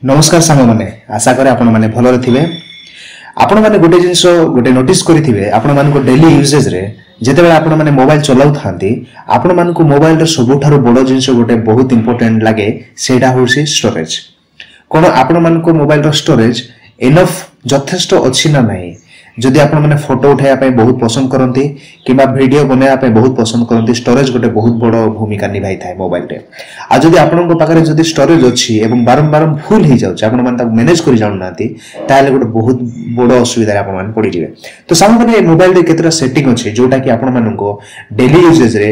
नमस्कार सांग मैंने आशा करे आपण मैंने भलरे थिबे। आपण मैंने गोटे जिंस गोटे नोटिस करिथिबे आपण मानको डेली यूजेज रे जेतेबेले आपण माने मोबाइल चलाउ थांती आपण मानको मोबाइल रे सबुठारो बडो जिंस गोटे बहुत इंपोर्टेंट लागे सेटा होसी स्टोरेज। कोन आपण मानको मोबाइल रो स्टोरेज इनफ जथेष्ट अछि ना नाही। जदि आपण माने फोटो उठाया पय बहुत पसंद करंती किबा वीडियो बनाया पय बहुत पसंद करंती स्टोरेज गोटे बहुत बडो भूमिका निभाई थाए मोबाइल रे। आ जदि आपनको पाखरे जदि स्टोरेज अछि एवं बारंबार फुल ही जाउछ आपण माने ताको मैनेज करि जाउ नाती ताले गोटे बहुत बडो असुविधा आपण माने पड़ी जिवे। तो सामने माने मोबाइल रे केतरा सेटिंग अछि जोटा कि आपण मानको डेली यूजेज रे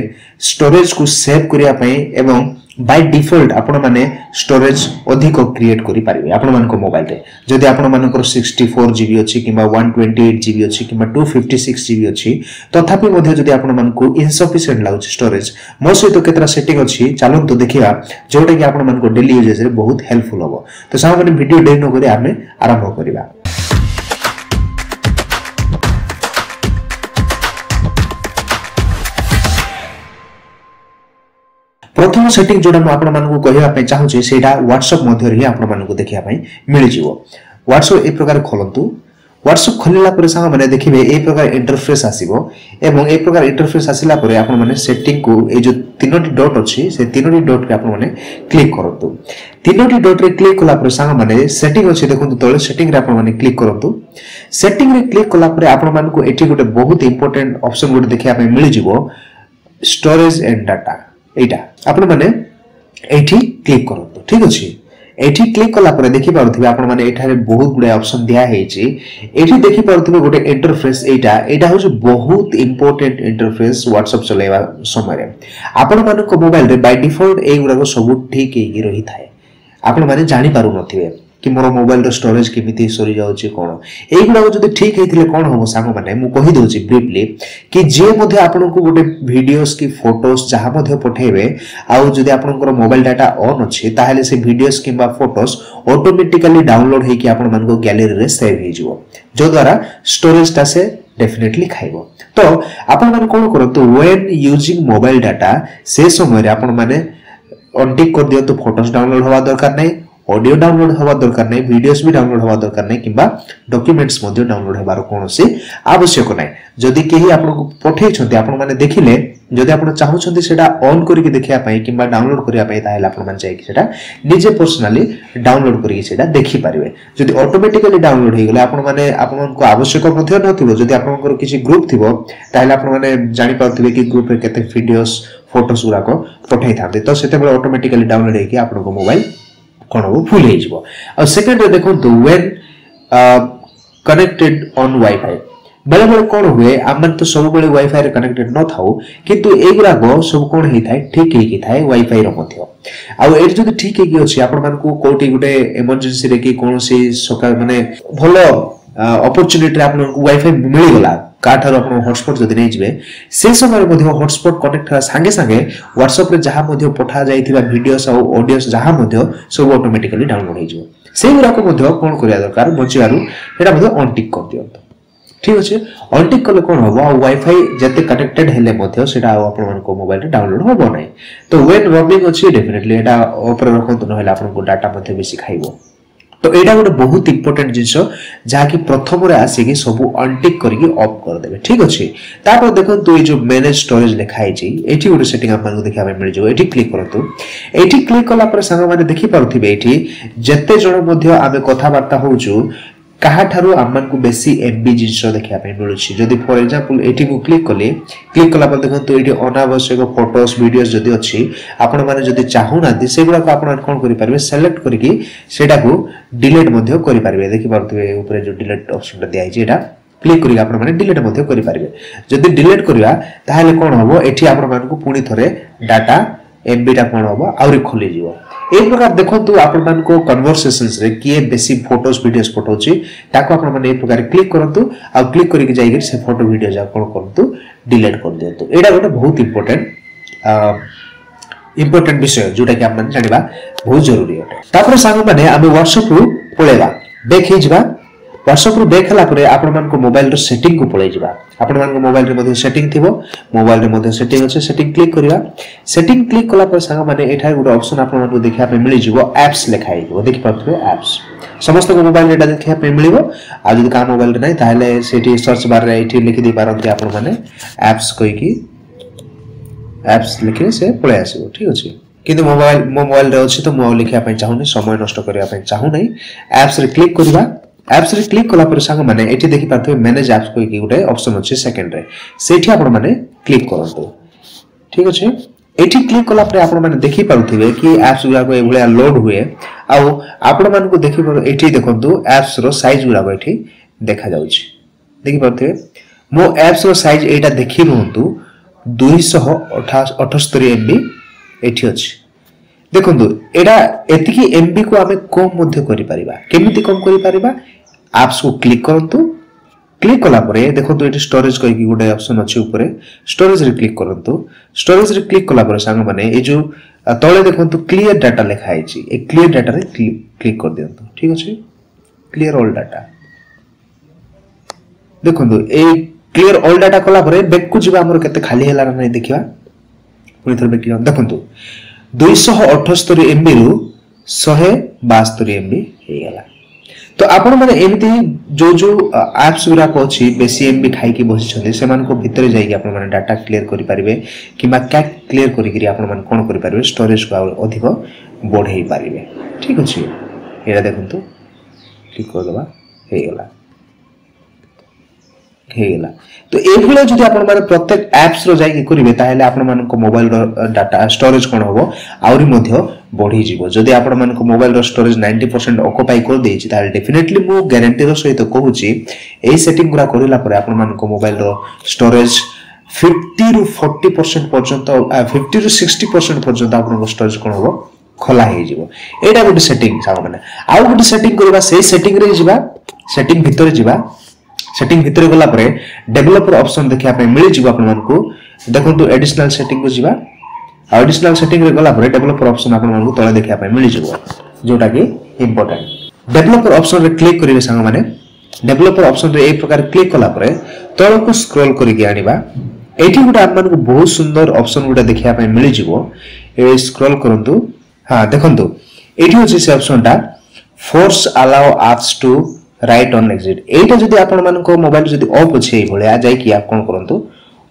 स्टोरेज को सेव करिया पय एवं बाय डिफॉल्ट आपण माने स्टोरेज अधिक क्रिएट करि पारिबे आपण मानको मोबाइल रे। जदि आपण मानकर 64 जीबी अछि किबा 128 जीबी अछि किबा 256 जीबी अछि तथापि मध्ये जदि आपण मानको इनसफिशिएंट लागु स्टोरेज मो सहित केतरा सेटिंग अछि चालू तो देखिबा जोटा कि आपण मानको डेली यूजेज रे बहुत हेल्पफुल होबो। तो सामने माने वीडियो डे न करी आमे आरंभ करिबा। प्रथम सेटिंग जोडा आपण मानकु कहिया पय चाहूचे सेटा WhatsApp मध्ये हि आपण मानकु देखिया पय मिलि जिवो। WhatsApp ए प्रकार खोलंतु। WhatsApp खोलिला परे संग माने देखिबे ए प्रकार इंटरफेस आसीबो एवं ए प्रकार इंटरफेस आसिला परे आपण माने सेटिंग को ए जो तीनोटी डॉट अछि से तीनोटी डॉट पे आपण माने क्लिक करंतु। तीनोटी डॉट रे क्लिक कला परे संग माने सेटिंग अछि देखंतु तळे सेटिंग रे आपण माने क्लिक करंतु। सेटिंग रे क्लिक कला परे आपण मानकु एठी गोटे बहुत इंपोर्टेंट ऑप्शन गोटे देखिया पय मिलि जिवो स्टोरेज एंड डाटा। एटा आपण माने एठी क्लिक करंतु। ठीक अछि एठी क्लिक कला परे देखि पारुथिबे आपण माने एठारे बहुत गुडे ऑप्शन दिया हेछि। एठी देखि पारुथिबे गोटे इंटरफेस एटा होछ बहुत इंपोर्टेंट इंटरफेस WhatsApp चलेवा समय रे। आपण मानको मोबाइल रे बाय डिफॉल्ट ए गुडा सब ठीक हेगी रही थाए। आपण माने जानि पारु नथिबे कि मोर मोबाइल रो स्टोरेज केमिति सरी जाउची कोन एई गुडा जदि ठीक हेथिले कोन होबो सांग माने मु कहि दोची ब्रीफली कि जे मध्ये आपनको गोटे वीडियोस की फोटोस जहा मध्ये पठेबे आउ जदि आपनकर मोबाइल डाटा ऑन अछि ताहेले से वीडियोस किबा फोटोस ऑटोमेटिकली डाउनलोड हेकि आपण मानको गैलरी रे सेव हे जिवो जो द्वारा स्टोरेज ता से डेफिनेटली खाइबो। तो आपण माने कोन करतो व्हेन यूजिंग मोबाइल डाटा से समय रे आपण माने अनटिक कर दियौ तो फोटोस डाउनलोड होवा दरकार नै ऑडियो डाउनलोड होवा दरकार नै वीडियोस भी डाउनलोड होवा दरकार नै किबा डॉक्यूमेंट्स मध्ये डाउनलोड हेबार कोनोसी आवश्यक नै। जदि केही आपनको पठै छथि आपण माने देखिले जदि आपण चाहू छथि सेटा ऑन करिके देखिया पय किबा डाउनलोड करिया पय ताहेला आपण मान चाहि कि सेटा निजे पर्सनली डाउनलोड करिके सेटा देखि पारिबे। जदि ऑटोमेटिकली डाउनलोड हे गेले आपण माने आपनको आवश्यक मध्ये नथिबो जदि आपनकर किछि ग्रुप थिबो ताहेला आपण माने जानि पाउथिबे कि ग्रुप रे केते वीडियोस फोटोस गुरा को पठै थाते तो सेते बेले ऑटोमेटिकली डाउनलोड हे कि आपनको मोबाइल कोन हो फुल हे जिवो। और सेकंड रे देखंतु व्हेन कनेक्टेड ऑन वाईफाई बेले बेले कोन हुए आमन तो सब बेले वाईफाई रे कनेक्टेड न थाउ किंतु एगुरा गो सब कोन हे थाए ठीक हे कि थाए वाईफाई रो मध्ये। आ एट जदि ठीक हे कि अछि आपण मानकु कोठी गुटे इमरजेंसी रे कि कोनोसी सका माने भलो अपॉर्चुनिटी रे आपन वाईफाई मिलि गला काठार आपण हॉटस्पॉट जदि नै जिवे से समय मध्ये हॉटस्पॉट कनेक्ट संगे संगे WhatsApp रे जहा मध्ये पठा जाइथिबा वीडियोस आ ऑडियोस जहा मध्ये सब ऑटोमेटिकली डाउनलोड हे जिवो। से गुरा को मध्ये कोन करिया दरकार बचियारु एटा मध्ये ऑन टिक कर दियंतो। ठीक अछि ऑन टिक करले कोन होबो वाईफाई जते कनेक्टेड हेले मध्ये सेटा आपण मानको मोबाइल रे डाउनलोड होबो नै। तो व्हेन रनिंग अछि डेफिनेटली एटा ऊपर रखंतो नहेला आपनको डाटा मध्ये बेसी खाइबो। तो एटा गोटे बहुत इंपोर्टेंट जिंस जहा कि प्रथम रे आसी कि सब अनटिक करके ऑफ कर देबे। ठीक अछि तापर देखो तो ये जो मैनेज स्टोरेज लिखाई छी एठी गोटे सेटिंग आपन देखा में मिल जो एठी क्लिक करतो। एठी क्लिक कला पर संग माने देखि पारुथिबे एठी जत्ते जण मध्ये आमे कथा वार्ता होउछु कहा ठारू आमन को बेसी एमबी जिंस देखिया पे मिलुछि। जदि फॉर एग्जांपल एठी को क्लिक कला पर देखो तो एठी अनावश्यक फोटोस वीडियोस जदि अछि आपण माने जदि चाहू ना सेगुडा को आपण कोन करि पारबे सिलेक्ट करके सेटा को डिलीट मध्ये करि पारबे। देखि पारथुबे ऊपर जो डिलीट ऑप्शन दिया है एटा क्लिक करिक आपण माने डिलीट मध्ये करि पारबे। जदि डिलीट करिया ताहाले कोन होबो एठी आपण मान को पुनी थरे डाटा एमबी टा कोन होबो आउरी खोली जिवो। एक प्रकार देखंतु आपण मान को कन्वर्सेशंस रे किए बेसी फोटोस वीडियोस पठौछि ताको आपण माने एक प्रकार क्लिक करंतु आ क्लिक करिक जाई से फोटो वीडियो जा कोन करंतु डिलीट कर दियंतु। एडा गोटे बहुत इंपोर्टेंट विषय जोटा कि आपण जानिबा बहुत जरूरी है। तापर सांग माने आमे WhatsApp रु पळेबा बैक हे जिबा WhatsApp रो बैक हला परे आपण मान को मोबाइल रो सेटिंग को पळै जिबा आपण मान को मोबाइल रे मध्ये सेटिंग थिबो मोबाइल रे मध्ये सेटिंग अछि सेटिंग क्लिक करिया सेटिंग क्लिक कला पर संग माने एठा गुड ऑप्शन आपण मान को देखिया पे मिलि जिवो एप्स लेखाइ जिवो देखि पाथबे एप्स समस्त को मोबाइल रे देखिया पे मिलिबो आ जदि का मोबाइल रे नै ताहले सेठी सर्च बार रे एठी लिखि दी पारंती आपण माने एप्स कोइ की एप्स लिखे से पळे आसीबो ठीक अछि किंतु मोबाइल रे अछि तो मो लिखिया पे चाहूनी समय नष्ट करिया पे चाहू नै एप्स रे क्लिक करिबा एप्स रे क्लिक कला पर संग माने एठी देखि पाथबे मैनेज एप्स कोइ की गुटे ऑप्शन अछि सेकंड रे सेठी आपण माने क्लिक करंतु ठीक अछि एठी क्लिक कला पर आपण माने देखि पाउथिबे कि एप्स गुरा को एभलिया लोड हुए आ आपण मान को देखि एठी देखंतु एप्स रो साइज गुरा को एठी देखा जाउछि देखि पाउथिबे मो एप्स रो साइज एटा देखि रहंतु 278 MB एठी अछि देखंतु एडा एतिकी MB को हमें कम मध्य करि परिबा केमिति कम करि परिबा एप्स को क्लिक करंतु क्लिक कला परे देखंतु एटी स्टोरेज कहि कि गुटे ऑप्शन अछि ऊपर स्टोरेज रे क्लिक करंतु स्टोरेज रे क्लिक कला परे संग माने ए जो तळे देखंतु क्लियर डाटा लिखा आइछि ए क्लियर डाटा रे क्लिक कर दियंतु ठीक अछि क्लियर ऑल डाटा देखंतु ए क्लियर ऑल डाटा कला परे बैक को जिबा हमर केते खाली हैला नै देखिबा पुनी थर बैक देखंतु 278 MB रु 172 MB हे गेला तो आपण माने एमिति जो एप्स गुरा को अछि बेसी एमबी खाई की बसि छथि से मान को भीतर जाई कि आपण माने डाटा क्लियर करि परिबे किबा कैक क्लियर करि कि आपण माने कोन करि परिबे स्टोरेज को अधिक बढ़ाई परिबे ठीक अछि एरा देखंतु क्लिक कर दबा हे गेला तो एभले जदि आपण माने प्रत्येक एप्स रो जाई कि करिवे ताहेले आपण मान को मोबाइल रो डाटा स्टोरेज कोन होबो आउरी मध्य बढ़ी जीवो जदि आपण मान को मोबाइल रो स्टोरेज 90% ऑक्युपाई कर देछि ताहेले डेफिनेटली मु गारंटी रो सहित कहूची एई सेटिंग गुरा करिला परे आपण मान को मोबाइल रो स्टोरेज 50 रु 40% पर्यंत 50 रु 60% पर्यंत आपण को स्टोरेज कोन होबो खोला हे जीवो एटा गुड सेटिंग साग माने आउ गुड सेटिंग करबा सेई सेटिंग रे जीवा सेटिंग भितर जीवा सेटिंग भितर गला परे डेवलपर ऑप्शन देखिया पे मिलि जीवा आपण मानकू देखंतु एडिशनल सेटिंग को जीवा एडिशनल सेटिंग रे गला परे डेवलपर ऑप्शन आपण मानकू तळे देखिया पे मिलि जीवो जोटा कि इंपोर्टेंट डेवलपर ऑप्शन रे क्लिक करिवे संग माने डेवलपर ऑप्शन रे ए प्रकार क्लिक कला परे तळ को स्क्रॉल करि के आनिबा एठी गुटा आपण मानकू बहुत सुंदर ऑप्शन गुटा देखिया पे मिलि जीवो ए स्क्रॉल करंतु हां देखंतु एठी होछि से ऑप्शन टा force allow apps to write on exit एटा जदि आपण मान को मोबाइल जदि ऑफ अछि भले जाय कि आप कोन करंतु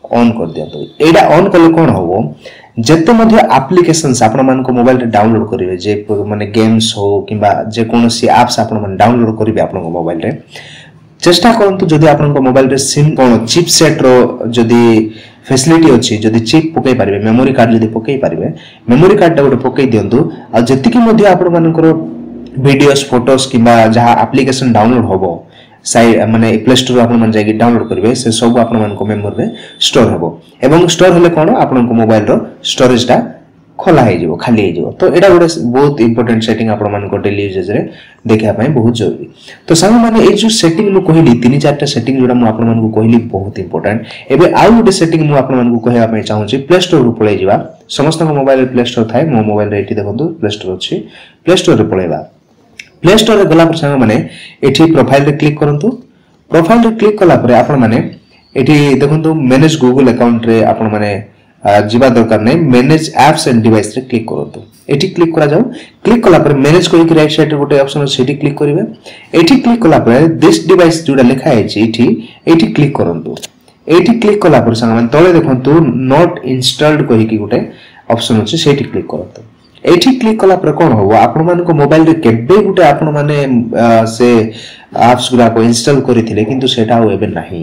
ऑन कर दियंतु एटा ऑन कले कोन होबो जते मध्ये एप्लीकेशंस आपण मान को मोबाइल रे डाउनलोड करिवे जे माने गेम्स हो किबा जे कोनोसी एप्स आपण मान डाउनलोड करिवे आपण को मोबाइल रे चेष्टा करंतु जदि आपण को मोबाइल रे सिम कोन चिपसेट रो जदि फैसिलिटी अछि जदि चिप पकई पारिबे मेमोरी कार्ड जदि पकई पारिबे मेमोरी कार्ड टा गोटे पकई दियंतु आ जति कि मध्ये आपण मान को वीडियोस फोटोस किबा जहा एप्लीकेशन डाउनलोड होबो साइ माने प्ले स्टोर आपण मन जाई डाउनलोड करिवे से सब आपण मन को मेमोरी रे स्टोर होबो एवं स्टोर होले कोन आपण को मोबाइल रो स्टोरेज टा खोला हे जिवो खाली हे जिवो तो एडा गोटे बहुत इंपोर्टेंट सेटिंग आपण मन को डेली यूजेज रे देखिया पय बहुत जरूरी तो संग माने ए जो सेटिंग मु कहली तीन चारटा सेटिंग जोडा मु आपण मन को कहली बहुत इंपोर्टेंट एबे आउ गोटे सेटिंग मु आपण मन को कहया पय चाहू छी प्ले स्टोर रो पळे जिवा समस्त मोबाइल रे प्ले स्टोर थाए मो मोबाइल रे एठी देखंतु प्ले स्टोर अछि प्ले स्टोर रे पळेबा प्ले स्टोर रे गला पर संग माने एठी प्रोफाइल रे क्लिक करंतु प्रोफाइल रे क्लिक कला पर आपण माने एठी देखंतु मैनेज गूगल अकाउंट रे आपण माने जीवा दरकार नै मैनेज एप्स एंड डिवाइस रे क्लिक करंतु एठी क्लिक करा जाऊ क्लिक कला पर मैनेज कोइ कि राइट साइड रे गोटे ऑप्शन सेठी क्लिक करिवे एठी क्लिक कला पर दिस डिवाइस जोडा लिखा है एठी क्लिक करंतु एठी क्लिक कला पर संग माने तळे देखंतु नॉट इंस्टॉल्ड कोइ कि गोटे ऑप्शन अछि सेठी क्लिक करंतु एठी क्लिक कला पर कोन होबो आपण मान को मोबाइल रे केबे गुटे आपण माने से एप्स गुरा को इंस्टॉल करिथिले किंतु सेटा हो एबे नाही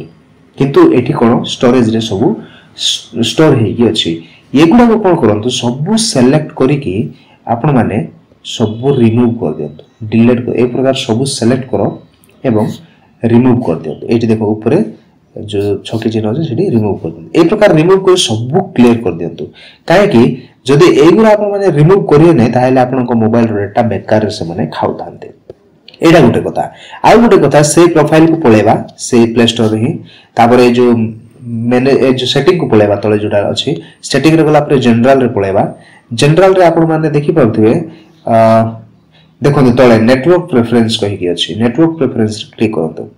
किंतु एठी कोन स्टोरेज रे सब स्टोर हे कि अछि एगुडा को कोन करंतु सब सिलेक्ट करी कि आपण माने सब रिमूव कर दियंतु डिलीट कर ए प्रकार सब सिलेक्ट करो एवं रिमूव कर दियंतु एठी देखो ऊपर जो छकी चिन्ह अछि सेठी रिमूव कर दियंतु ए प्रकार रिमूव कर सब क्लियर कर दियंतु काहे कि जदि एगुरा आपण माने रिमूव करिए नै ताहेले आपण को मोबाइल डाटा बेकार से माने खाउ थांते एडा गुटे कथा आ गुटे कथा से प्रोफाइल को पळेबा से प्ले स्टोर हि तापर जो मैंने जो सेटिंग को पळेबा तळे जोटा अछि सेटिंग रे गला पर जनरल रे पळेबा जनरल रे आपण माने देखि पाउथिबे देखो तले नेटवर्क प्रेफरेंस कहीं अच्छी नेटवर्क प्रेफरेंस क्लिक करूँ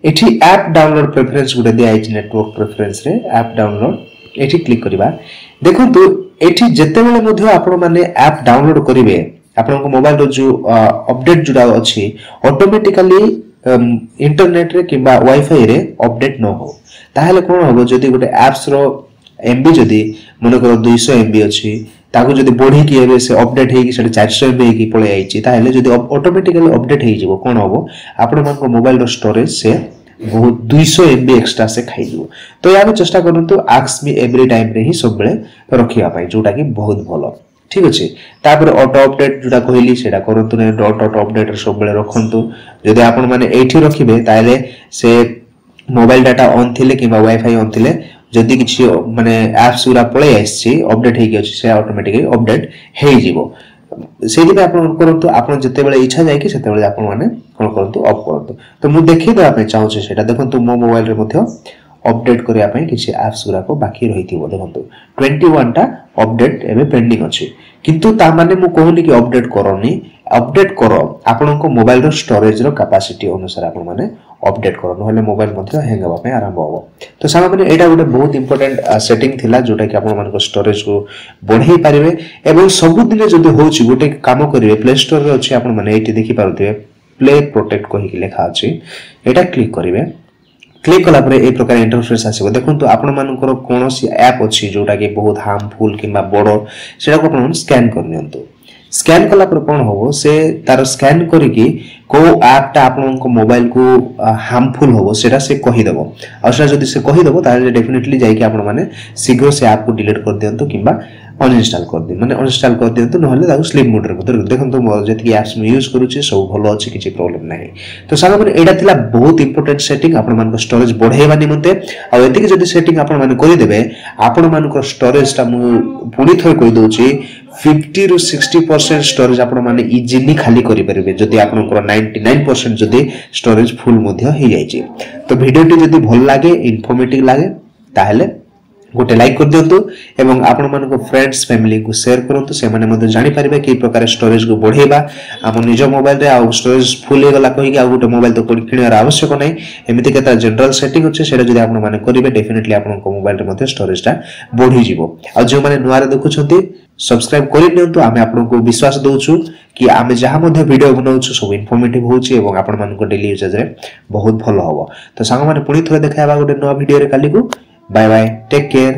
एठी ऐप डाउनलोड प्रेफरेंस गुटे दिया नेटवर्क प्रेफरेंस रे ऐप डाउनलोड एठी क्लिक करबा देखो एठी जते बेले मध्ये आपण माने ऐप डाउनलोड करिवे आपन मोबाइल रो जो अपडेट जुडा अछि ऑटोमेटिकली इंटरनेट रे किबा वाईफाई रे अपडेट न हो ताहले कोन होबो जदी गुटे एप्स रो एमबी जदी मन करो 200 एमबी अछि ताको जदी बढ़ी कि एबे से अपडेट हेकी से 400 एमबी हेकी पळे आइछि ताहले जदी ऑटोमेटिकली अपडेट हेई जिवो कोन होबो आपण मन को मोबाइल रो स्टोरेज से बहुत 200 एमबी एक्स्ट्रा से खाई दियो तो याको चेष्टा करंतु आस्क मी एवरी टाइम रे ही सब बेले रखिया पाई जोटा कि बहुत भलो ठीक अछि तापर ऑटो अपडेट जोटा कहली सेटा करंतु ने डॉट ऑटो अपडेट सब बेले रखंतु जदी आपण माने एठी रखिबे ताले से मोबाइल डाटा ऑन थिले किबा वाईफाई ऑन थिले जदी किछि माने एप्स उरा पळे आछि अपडेट हेकी अछि से ऑटोमेटिकली अपडेट हेई जिवो सेदी पे आपण करंतु आपण जते बेले इच्छा जाय कि सेते बेले आपण माने कोन करंतु ऑफ करंतु तो मु देखि दे आपे चाहू छे सेटा देखंतु मो मोबाइल रे मध्ये अपडेट करिया पई किछि एप्स गुरा को बाकी रहिथिबो देखंतु 21 टा अपडेट एबे पेंडिंग अछि किंतु ता माने मु कहूनी कि अपडेट करनी अपडेट करो आपन को मोबाइल रो स्टोरेज रो कैपेसिटी अनुसार आपण माने अपडेट करो नहले मोबाइल मध्ये हैंग होबा पे आरंभ होबो तो सामा माने एटा गोटे बहुत इंपोर्टेंट सेटिंग थिला जोटा कि आपण मान को स्टोरेज को बढ़ाई पारिबे एवं सब दिन जदी होची गोटे काम करिवे प्ले स्टोर रे अछि आपण माने एटी देखि पारुथिबे प्ले प्रोटेक्ट कहि कि लेखा अछि एटा क्लिक करिवे क्लिक कला परे ए प्रकार इंटरफेस आसीबो देखंतु आपण मानकर कोनोसी ऐप अछि जोटा कि बहुत हार्मफुल किबा बडो सेटा को आपण स्कैन करनियंतु स्कैन कला पर कोन होबो से तार स्कैन करिकि को ऐप ता आपन को मोबाइल को हार्मफुल होबो सेटा से कहि देबो और सेटा जदी से कहि देबो ताले डेफिनेटली जाई कि आपण माने शीघ्र से ऐप को डिलीट कर दियंतु किबा अनइंस्टॉल कर दि माने अनइंस्टॉल कर दियंतु नहले ताको स्लीप मोड रे कर देखंतु मो जति ऐप्स में यूज करूची सब भलो अछि किछि प्रॉब्लम नाही तो सारा माने एडा थिला बहुत इंपोर्टेंट सेटिंग आपण मान को स्टोरेज बढ़ाइबा निमते आ एतिक जदी सेटिंग आपण माने करि देबे आपण मान को स्टोरेज ता मु पुनी थोय कहि दोची 50 रु 60% स्टोरेज आपण माने इजीली खाली करि परिबे जदी आपण को 99% जदी स्टोरेज फुल मध्ये हे जाय छी तो वीडियो टी जदी भल लागे इन्फॉर्मेटिव लागे ताहले गोटे लाइक कर दियंतु एवं आपण मान को फ्रेंड्स फैमिली को शेयर करंतु से माने मध्ये जानि परिबे कि प्रकार स्टोरेज को बढ़ेबा हम निज मोबाइल रे आ स्टोरेज फुल हे गला कहि कि आ गोटे मोबाइल तो किनियार आवश्यक नै एमिति केता जनरल सेटिंग अछि सेटा जदी आपण माने करिवे डेफिनेटली आपण को मोबाइल रे मध्ये स्टोरेज ता बढ़ी जिवो आ जो माने नुआरे देखुछंती सब्सक्राइब करि नियंतु आमे आपण को विश्वास दोछु कि आमे जहा मध्ये वीडियो बनाउछु सब इन्फॉर्मेटिव होछि एवं आपण मान को डेली यूजेज रे बहुत भलो होबो तो संग माने पुनी थोरे देखाबा गोटे नवा वीडियो रे काली को बाय बाय टेक केयर